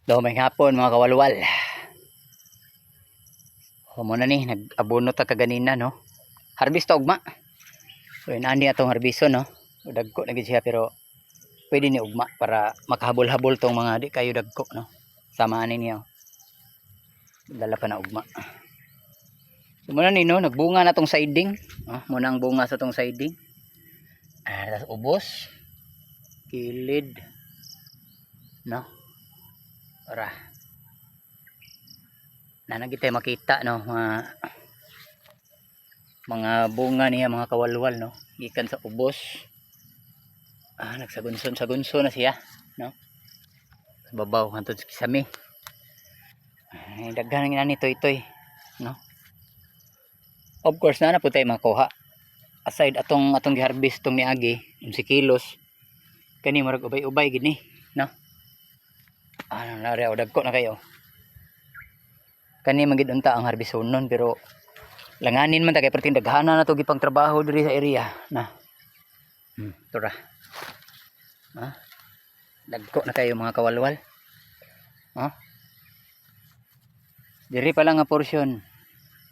May hapon mga kawalwal. O muna ni nag-abono ta kaganina no. Harvest ta ugma. So inani atong harbiso no. Dagko na gid siya pero pwede ni ugma para makahabol-habol tong mga di kayo dagko no. Samahan ninyo. Dala pa na ugma. So muna ni no nagbunga na tong siding. Muna ang bunga sa tong siding. Tas ubos. Kilid. No. Ora. Nanagitay makita no mga bunga niya mga kawalwal no gikan sa ubos. Nagsagunson na siya no sa babaw hantod sa kisame. Daghan nga nito itoy no. Of course na po tayo makuha aside atong giharvest tong niagi si kilos kani marag ubay-ubay gid ni no. Nari dagko na kayo kani magid unta ang harbisonon pero langanin man ta kay perting daghana na to gipang trabaho diri sa area na. Tura. Dagko na kayo mga kawalwal. Diri pa lang nga portion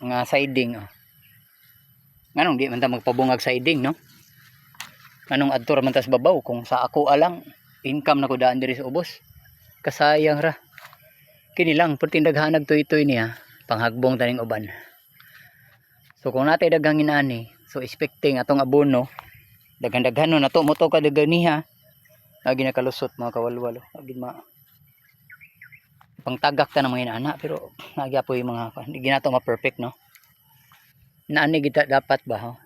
nga siding nganong di man ta magpabungag siding no. Nganong adto ra man ta sa babaw kung sa ako alang income na ko daan diri sa ubos. Kasayang ra. Kini lang perting daghanag toy-toy niya panghagbong taning uban. So kung natay daghang inani, so expecting atong abono daghan-daghan na to mo to kadaghan niya. Lagi nakalusot mga kawalwal. Lagi pangtagak ta ng mga inana pero nagyapo yung mga hindi ginato ma-perfect no. Naani kita dapat ba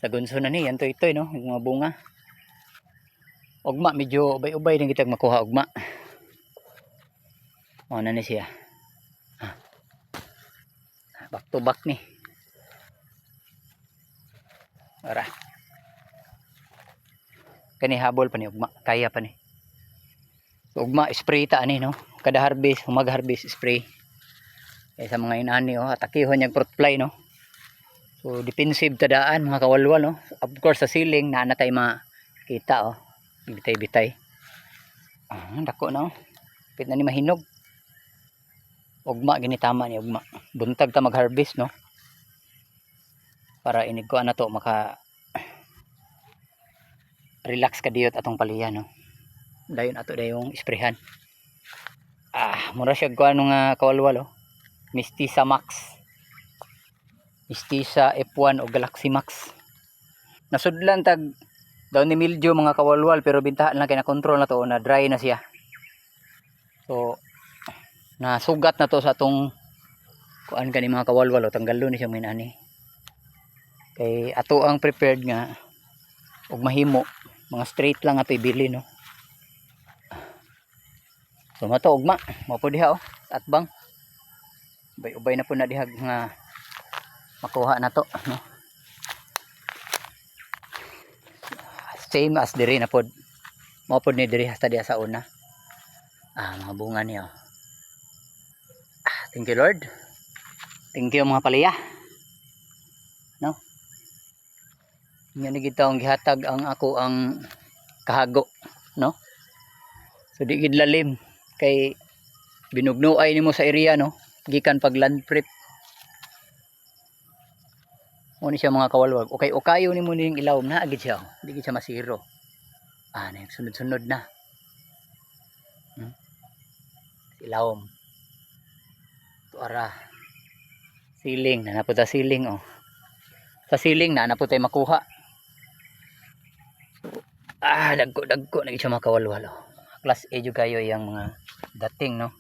sa gunso na ni yan toy-toy no yung mga bunga. Ugma medyo ubay-ubay din kita makuha ugma. Na ni siya. Back to back ni. Ara. Kani habol pa ni ugma, kaya pa ni. So, ugma spray ta ani no. Kada harvest, mag-harvest spray. Kaya sa mga inani atakihon yung fruit fly no. So defensive tadaan mga kawalwal no. Of course sa ceiling na natay makita bitay-bitay. Dako na pit na ni mahinog. Ugma gini tama ni ugma. Buntag ta mag-harvest no. Para inig ko na to maka relax ka diyot atong paliyan no. Dayon ato dayong sprayhan. Mura siya ko nga kawalwal Mistisa Max. Mistisa F1 o Galaxy Max. Nasudlan tag daw ni mildew mga kawalwal pero bintahan lang kay na control na to na dry na siya. So nasugat na to sa atong kuan kani mga kawalwal tanggalo ni siya minani. Kay ato ang prepared nga ug mahimo mga straight lang ato ibili no. So mato ugma mo po diha at bang ubay na po na dihag nga makuha na to no. Same as diri na pod mo pod ni diri hasta diha sa una. Mga bunga niya thank you Lord, thank you mga palaya no. Nga ni gitaong gihatag ang ako ang kahago no. So di gid lalim kay binugnuay nimo sa area no gikan pag land prep mo ni siya mga kawalwag. Okay nimo ning ilawom na agid siya di gid siya masiro. Na sunod-sunod na ilawom tuara ceiling na napud sa ceiling sa ceiling na napud tay makuha. Dagko na gid siya mga kawalwal class A jud kayo yang mga dating no.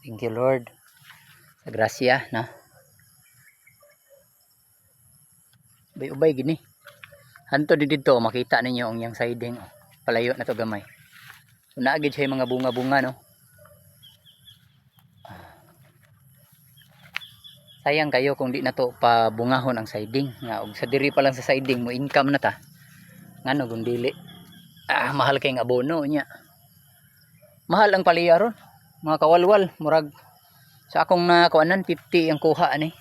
Thank you Lord sa grasya na ubay gini hanto dito makita ninyo ang yang siding palayo na to gamay. So naagid siya mga bunga-bunga no. Sayang kayo kung di na to pabungahon ang siding nga og sa diri pa lang sa siding mo income na ta ngano kung dili mahal kay nga abono nya. Mahal ang palaya ron mga kawalwal murag sa akong nakuanan 50 ang kuha ani.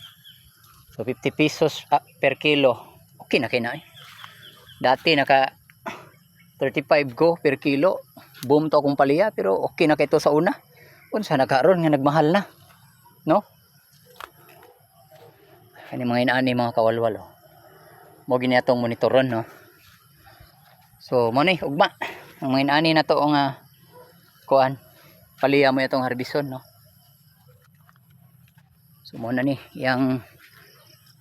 So 50 pesos per kilo. Okay na kay na Dati naka 35 ko per kilo. Boom to akong paliya pero okay na kito sa una. Unsa nagkaroon nga nagmahal na, no? Kani mga inaani mga kawalwal, oh. Mo gini atong monitoron, no. So mo ni ugma ang mga inaani na to nga kuan paliya mo itong harbison, no. So mo na ni yang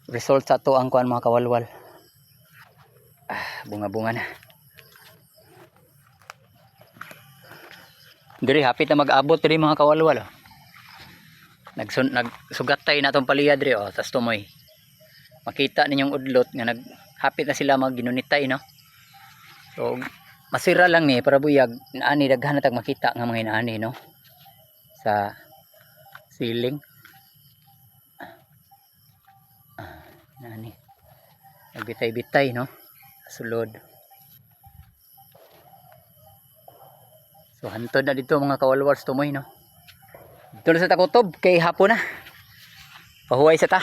result sa to ang kuan mga kawalwal. Bunga-bunga na. Diri hapit na mag-abot diri mga kawalwal, oh. Nagsugatay na tong paliya diri, oh, tas tumoy. Makita ninyong udlot nga naghapit na sila magginunitay, no. So masira lang ni para buyag naani daghan na tag makita nga mga inaani, no, sa ceiling. Nani nagbitay-bitay, no, sulod. So hantod na dito mga kawalwals tumoy, no. Dito sa takutob kay hapon na. Pahuway sa ta.